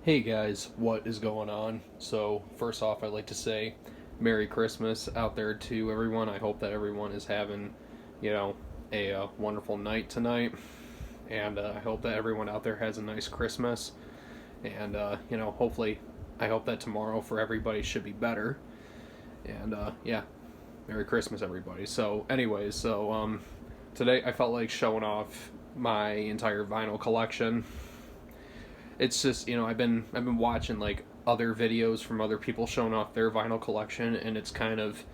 Hey guys, what is going on? So, first off, I'd like to say Merry Christmas out there to everyone. I hope that everyone is having, you know, a wonderful night tonight. And I hope that everyone out there has a nice Christmas. And, hopefully, I hope that tomorrow for everybody should be better. And, yeah, Merry Christmas, everybody. Today I felt like showing off my entire vinyl collection. It's just I've been watching like other videos from other people showing off their vinyl collection, and it's kind of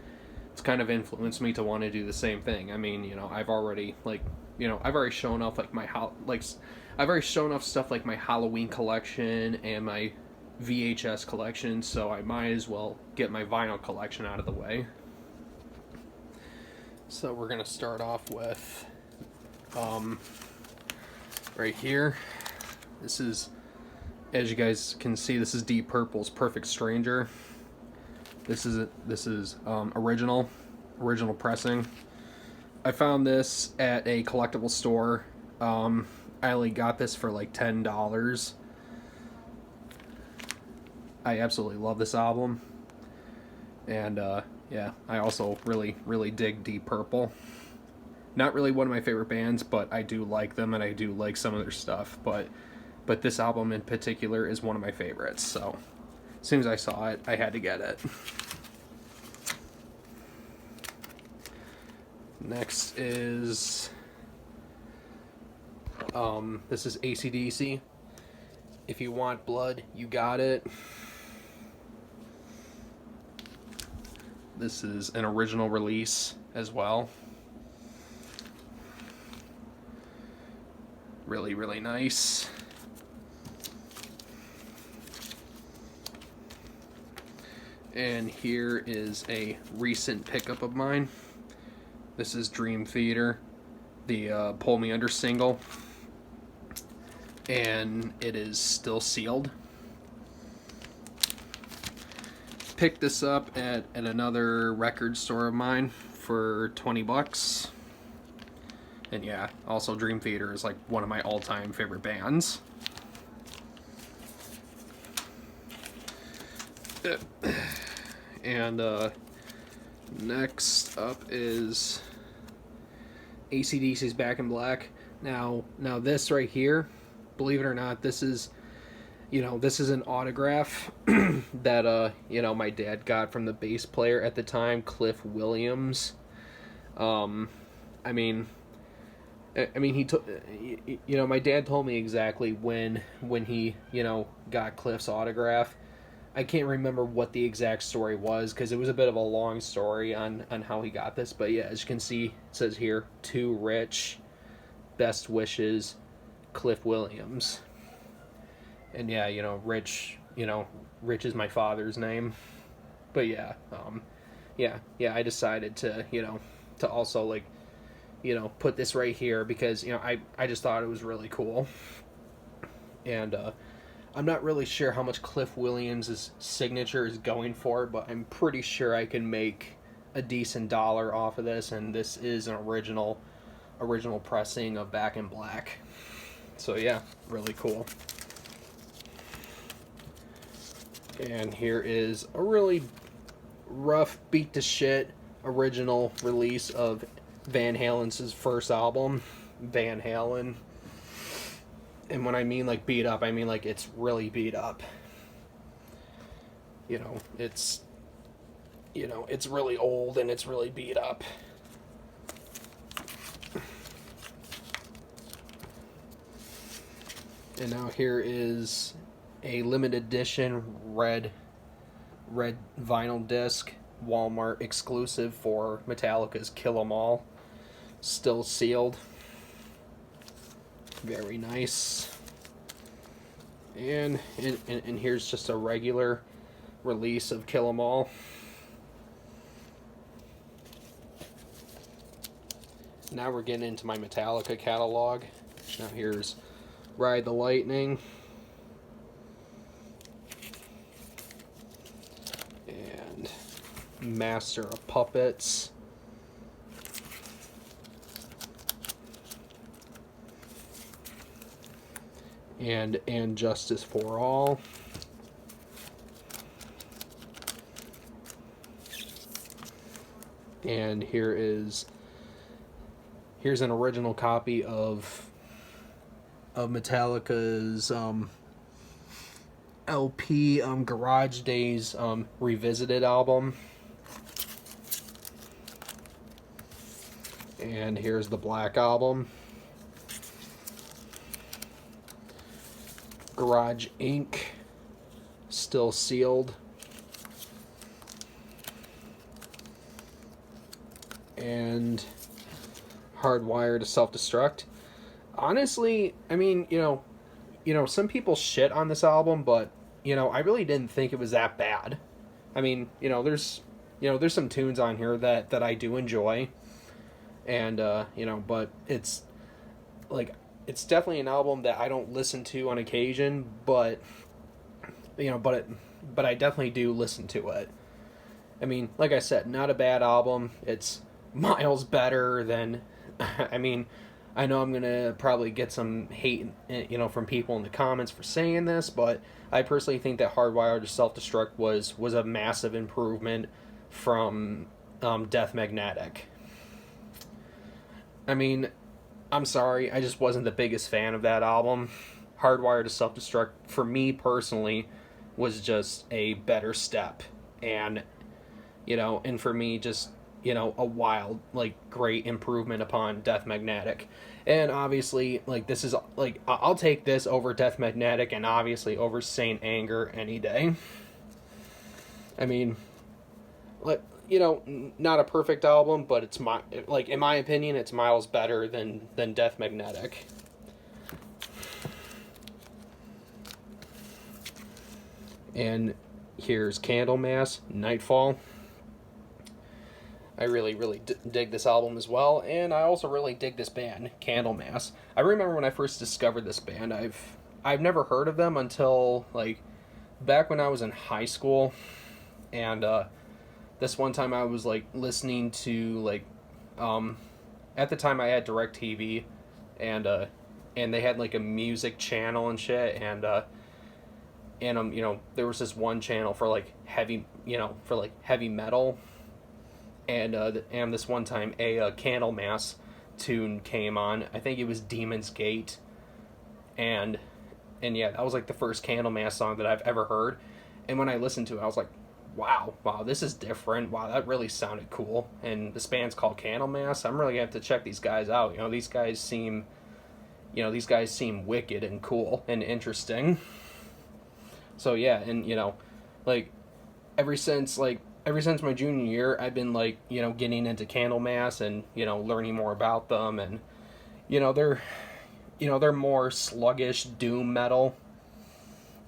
influenced me to want to do the same thing. I mean, I've already shown off like I've already shown off stuff like my Halloween collection and my VHS collection, so I might as well get my vinyl collection out of the way. So we're gonna start off with right here. This is, as you guys can see, this is Deep Purple's Perfect Stranger. This is original pressing. I found this at a collectible store. I only got this for like $10. I absolutely love this album, and yeah, I also really dig Deep Purple. Not really one of my favorite bands, but I do like them and I do like some of their stuff. But this album in particular is one of my favorites. So as soon as I saw it, I had to get it. Next is this is AC/DC. If You Want Blood, You Got It. This is an original release as well. Really nice. And here is a recent pickup of mine. This is Dream Theater, the Pull Me Under single. And it is still sealed. Picked this up at another record store of mine for $20. And yeah, also Dream Theater is like one of my all-time favorite bands. And next up is AC/DC's Back in Black. Now this right here, believe it or not, this is an autograph that my dad got from the bass player at the time, Cliff Williams. My dad told me exactly when he, got Cliff's autograph. I can't remember what the exact story was because it was a bit of a long story on how he got this. But yeah, as you can see, it says here, "To Rich, best wishes, Cliff Williams." And yeah, Rich is my father's name. But yeah, I decided to, to also like, put this right here because, I just thought it was really cool. And I'm not really sure how much Cliff Williams' signature is going for, but I'm pretty sure I can make a decent dollar off of this, and this is an original pressing of Back in Black. So yeah, really cool. And here is a really rough, beat to shit original release of Van Halen's first album, Van Halen. And when I mean like beat up, I mean like it's really beat up. It's really old and it's really beat up. And now here is a limited edition red vinyl disc, Walmart exclusive for Metallica's Kill 'Em All. Still sealed. Very nice. And here's just a regular release of Kill 'Em All. Now we're getting into my Metallica catalog. Now here's Ride the Lightning. And Master of Puppets. and Justice for All. And here's an original copy of Metallica's LP, Garage Days Revisited album. And here's the Black Album. Garage Inc. Still sealed. And Hardwired to Self-Destruct. Honestly, I mean, some people shit on this album, but I really didn't think it was that bad. I mean, there's some tunes on here that I do enjoy, and but it's like, it's definitely an album that I don't listen to on occasion, but but I definitely do listen to it. I mean, like I said, not a bad album. It's miles better than, I mean, I know I'm going to probably get some hate, from people in the comments for saying this, but I personally think that Hardwired to Self-Destruct was a massive improvement from Death Magnetic. I mean, I'm sorry, I just wasn't the biggest fan of that album. Hardwired to Self-Destruct, for me personally, was just a better step. And, and for me, just, a wild, like, great improvement upon Death Magnetic. And obviously, like, this is, like, I'll take this over Death Magnetic and obviously over Saint Anger any day. I mean, like, not a perfect album, but it's in my opinion, it's miles better than Death Magnetic. And here's Candlemass, Nightfall. I really, really dig this album as well, and I also really dig this band, Candlemass. I remember when I first discovered this band, I've never heard of them until, like, back when I was in high school, and this one time I was, like, listening to, like, at the time I had DirecTV, and they had, like, a music channel and shit, and there was this one channel for, like, heavy metal. And this one time a Candlemass tune came on. I think it was Demon's Gate, and yeah, that was like the first Candlemass song that I've ever heard. And when I listened to it, I was like, wow, this is different. Wow, that really sounded cool. And this band's called Candlemass. I'm really gonna have to check these guys out. These guys seem wicked and cool and interesting. So yeah, and like ever since my junior year, I've been, like, getting into Candlemass and, learning more about them. And, they're more sluggish doom metal,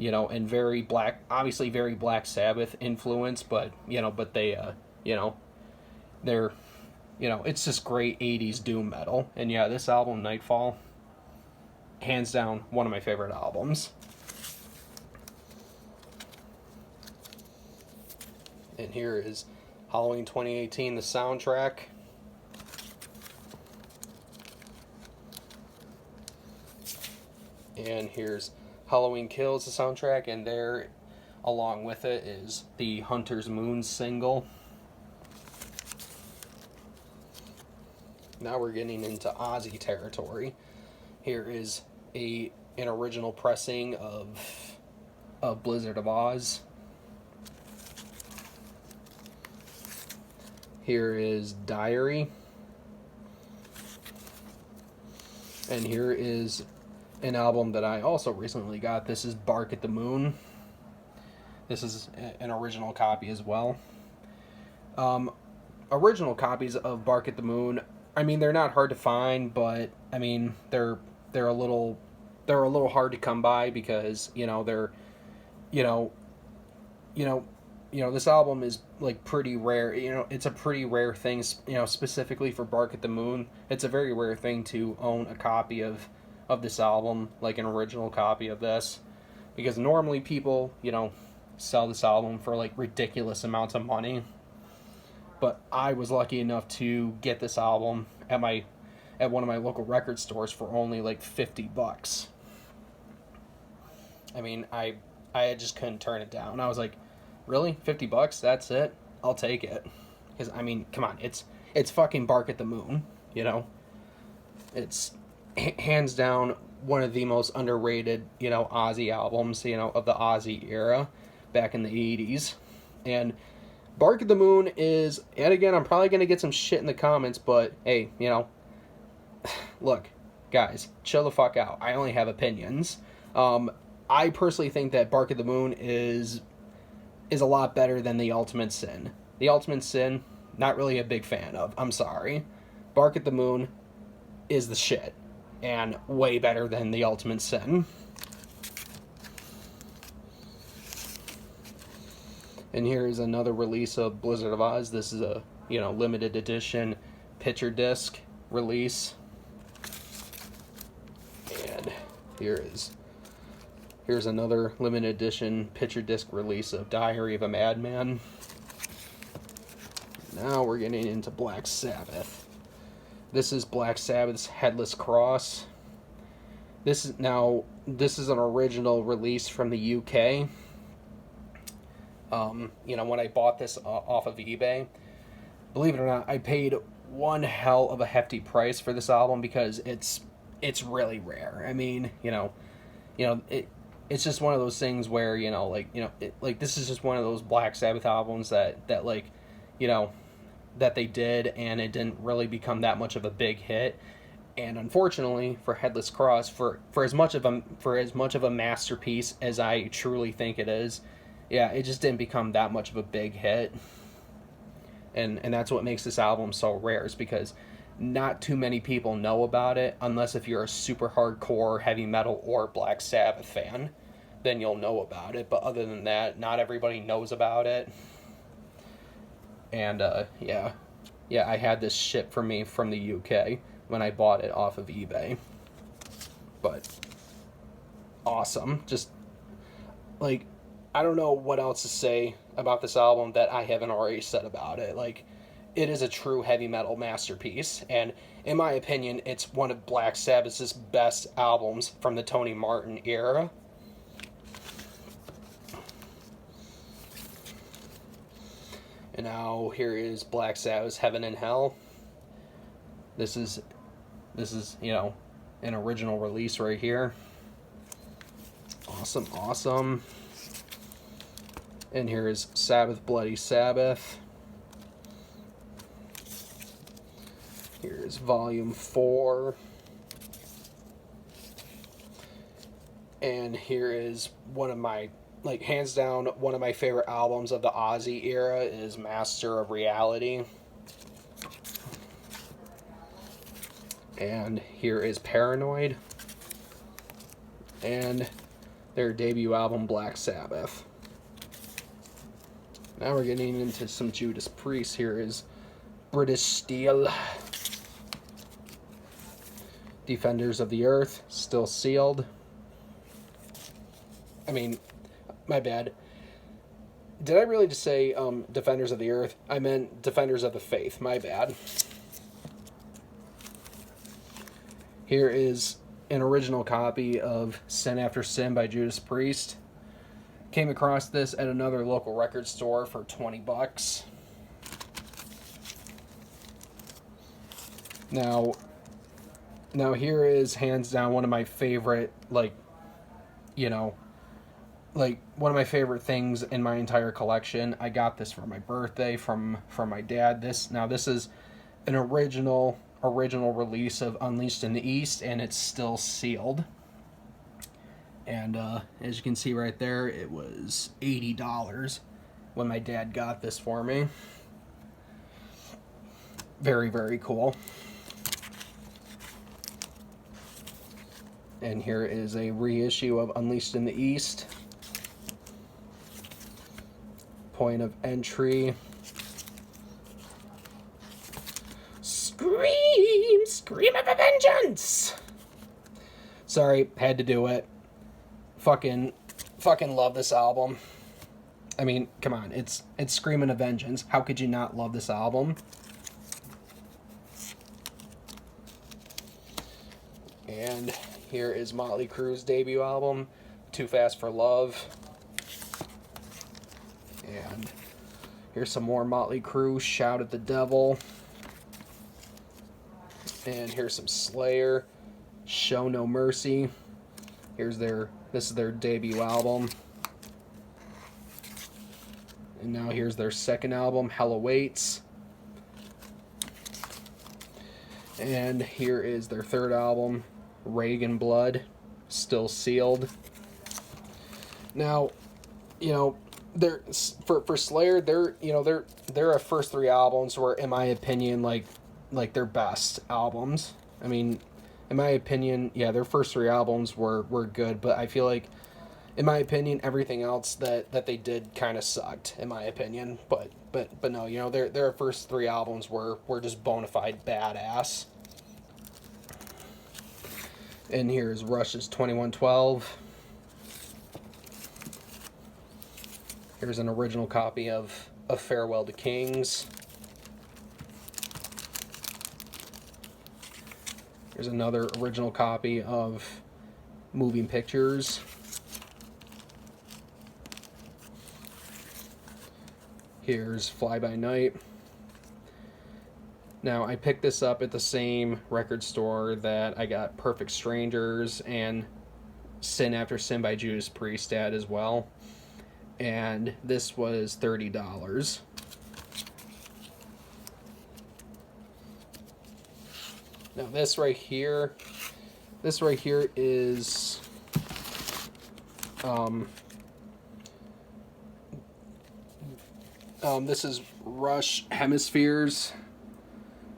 and very obviously very Black Sabbath influence, but they, they're, it's just great 80s doom metal. And yeah, this album, Nightfall, hands down one of my favorite albums. And here is Halloween 2018, the soundtrack. And here's Halloween Kills, the soundtrack. And there, along with it, is the Hunter's Moon single. Now we're getting into Ozzy territory. Here is an original pressing of Blizzard of Oz. Here is Diary. And here is an album that I also recently got. This is Bark at the Moon. This is an original copy as well. Original copies of Bark at the Moon, I mean, they're not hard to find, but I mean, they're a little hard to come by because, this album is, like, pretty rare. It's a pretty rare thing, specifically for Bark at the Moon. It's a very rare thing to own a copy of this album, like an original copy of this, because normally people, sell this album for, like, ridiculous amounts of money. But I was lucky enough to get this album at one of my local record stores for only, like, $50. I mean, I just couldn't turn it down. I was like, really, $50? That's it? I'll take it. Because I mean, come on, it's fucking Bark at the Moon, you know. It's hands down one of the most underrated, you know, Ozzy albums, you know, of the Ozzy era back in the 80s. And Bark at the Moon is, and again, I'm probably going to get some shit in the comments, but hey, you know, look, guys, chill the fuck out. I only have opinions. I personally think that Bark at the Moon is a lot better than The Ultimate Sin. The Ultimate Sin, not really a big fan of. I'm sorry. Bark at the Moon is the shit, and way better than The Ultimate Sin. And here's another release of Blizzard of Ozz. This is a, you know, limited edition picture disc release. And here's another limited edition picture disc release of Diary of a Madman. Now we're getting into Black Sabbath. This is Black Sabbath's Headless Cross. This is an original release from the UK. You know, when I bought this off of eBay, believe it or not, I paid one hell of a hefty price for this album because it's really rare. I mean, you know, it's just one of those things where, you know, like this is just one of those Black Sabbath albums that like, you know, that they did, and it didn't really become that much of a big hit. And unfortunately for Headless Cross, for as much of a masterpiece as I truly think it is, yeah, it just didn't become that much of a big hit. And that's what makes this album so rare, is because not too many people know about it, unless if you're a super hardcore heavy metal or Black Sabbath fan, then you'll know about it. But other than that, not everybody knows about it. And yeah, I had this shipped for me from the UK when I bought it off of eBay. But awesome. Just like, I don't know what else to say about this album that I haven't already said about it. Like, it is a true heavy metal masterpiece, and in my opinion, it's one of Black Sabbath's best albums from the Tony Martin era. And now here is Black Sabbath's Heaven and Hell. This is, you know, an original release right here. Awesome. And here is Sabbath Bloody Sabbath. Here's Volume 4. And here is one of my, like, hands down, one of my favorite albums of the Ozzy era is Master of Reality. And here is Paranoid. And their debut album, Black Sabbath. Now we're getting into some Judas Priest. Here is British Steel. Defenders of the Earth, Still Sealed. I mean, my bad. Did I really just say Defenders of the Earth? I meant Defenders of the Faith. My bad. Here is an original copy of Sin After Sin by Judas Priest. Came across this at another local record store for $20. Now here is hands down one of my favorite, like, you know, like one of my favorite things in my entire collection. I got this for my birthday from my dad. This is an original release of Unleashed in the East, and it's still sealed. And as you can see right there, it was $80 when my dad got this for me. Very, very cool. And here is a reissue of Unleashed in the East. Point of Entry. Scream of a vengeance! Sorry, had to do it. Fucking love this album. I mean, come on, it's Screaming of Vengeance. How could you not love this album? And here is Motley Crue's debut album, Too Fast for Love. And here's some more Motley Crue, Shout at the Devil. And here's some Slayer, Show No Mercy. This is their debut album. And now here's their second album, Hell Awaits. And here is their third album, Reagan Blood, Still Sealed. Now, they're for Slayer, their first three albums were, in my opinion, like their best albums. I mean, in my opinion, yeah, their first three albums were good, but I feel like, in my opinion, everything else that they did kind of sucked, in my opinion. But no, their first three albums were just bona fide badass. And here's Rush's 2112. Here's an original copy of Farewell to Kings. Here's another original copy of Moving Pictures. Here's Fly By Night. Now, I picked this up at the same record store that I got Perfect Strangers and Sin After Sin by Judas Priest at as well. And this was $30. Now, this right here is this is Rush Hemispheres.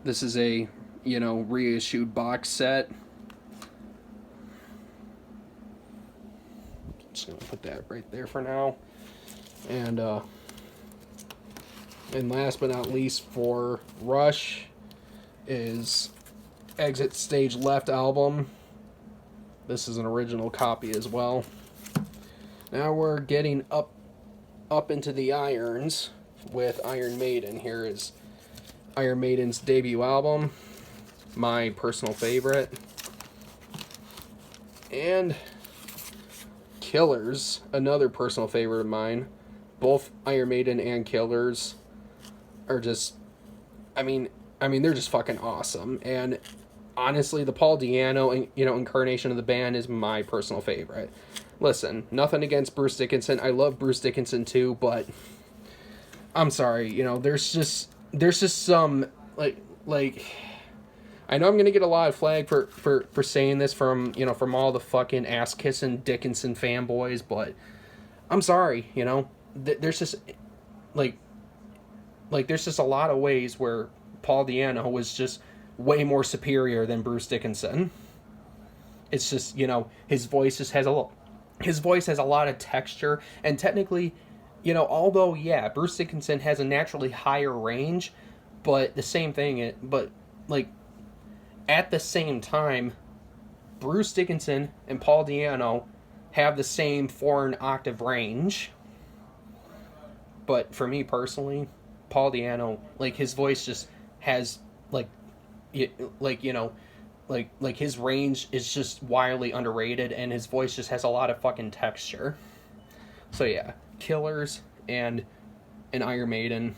This is a, reissued box set. Just gonna put that right there for now. And last but not least for Rush is Exit Stage Left album. This is an original copy as well. Now we're getting up into the irons with Iron Maiden. Here is Iron Maiden's debut album, my personal favorite. And Killers, another personal favorite of mine. Both Iron Maiden and Killers are just, they're just fucking awesome. And honestly, the Paul Di'Anno, incarnation of the band is my personal favorite. Listen, nothing against Bruce Dickinson. I love Bruce Dickinson too, but I'm sorry, there's just some like I know I'm gonna get a lot of flag for saying this from all the fucking ass kissing Dickinson fanboys, but I'm sorry, there's just there's just a lot of ways where Paul Di'Anno was just way more superior than Bruce Dickinson. It's just, his voice has a lot of texture, and technically, although, yeah, Bruce Dickinson has a naturally higher range, but at the same time, Bruce Dickinson and Paul Di'Anno have the same 4-octave range. But for me personally, Paul Di'Anno, his voice just has, his range is just wildly underrated, and his voice just has a lot of fucking texture. So yeah, Killers and Iron Maiden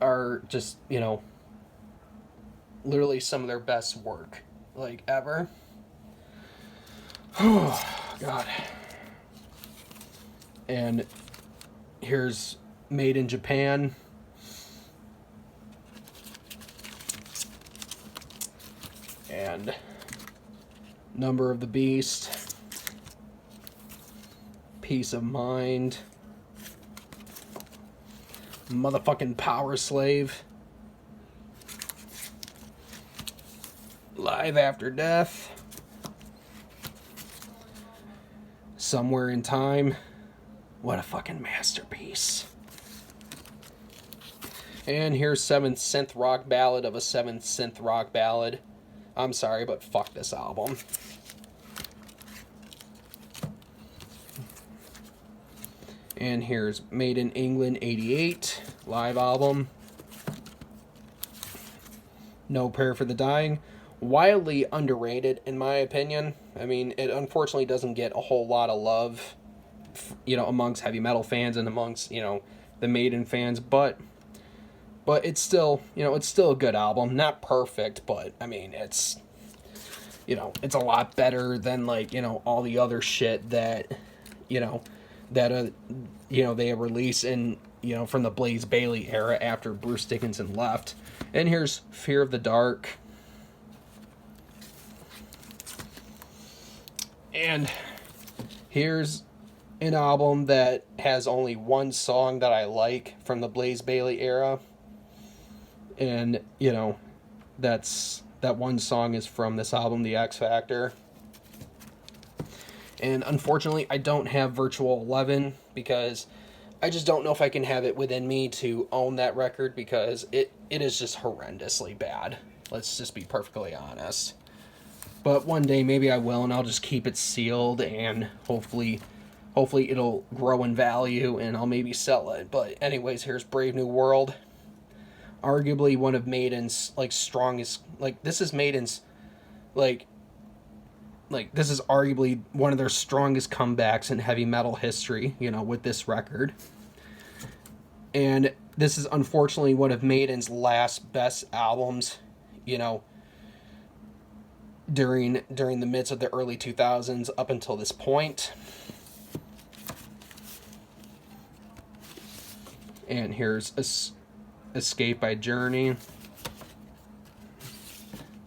are just, literally some of their best work, ever. Oh, God. And here's Made in Japan. And Number of the Beast. Peace of Mind. Motherfucking Power Slave. Live After Death. Somewhere in Time. What a fucking masterpiece. And here's 7th Synth Rock Ballad of a 7th Synth Rock Ballad. I'm sorry, but fuck this album. And here's Made in England 88 live album. No Prayer for the Dying. wildly underrated in my opinion. I mean, it unfortunately doesn't get a whole lot of love, amongst heavy metal fans and amongst, the Maiden fans, but it's still, it's still a good album. Not perfect, but I mean, it's a lot better than, like, all the other shit that, that they release in, from the Blaze Bayley era after Bruce Dickinson left. And here's Fear of the Dark. And here's an album that has only one song that I like from the Blaze Bayley era. And, that one song is from this album, The X Factor. And unfortunately, I don't have Virtual 11 because I just don't know if I can have it within me to own that record, because it is just horrendously bad. Let's just be perfectly honest. But one day maybe I will, and I'll just keep it sealed, and hopefully it'll grow in value, and I'll maybe sell it. But anyways, here's Brave New World. Arguably one of Maiden's, like, strongest, like, this is Maiden's, like, this is arguably one of their strongest comebacks in heavy metal history, with this record. And this is unfortunately one of Maiden's last best albums, during the midst of the early 2000s up until this point. And here's Escape by Journey.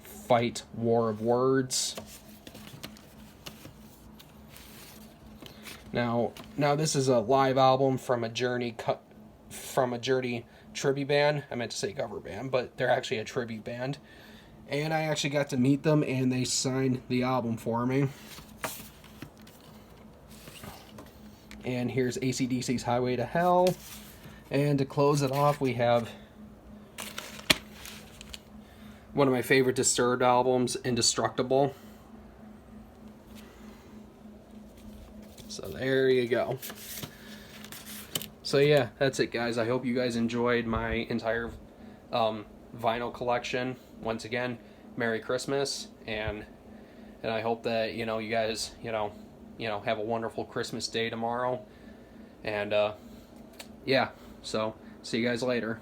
Fight, War of Words. Now this is a live album from a Journey tribute band. I meant to say cover band, but they're actually a tribute band. And I actually got to meet them, and they signed the album for me. And here's AC/DC's Highway to Hell. And to close it off, we have one of my favorite Disturbed albums, Indestructible. So there you go. So yeah, that's it, guys. I hope you guys enjoyed my entire vinyl collection. Once again, Merry Christmas, and I hope that you guys have a wonderful Christmas day tomorrow. And yeah, so see you guys later.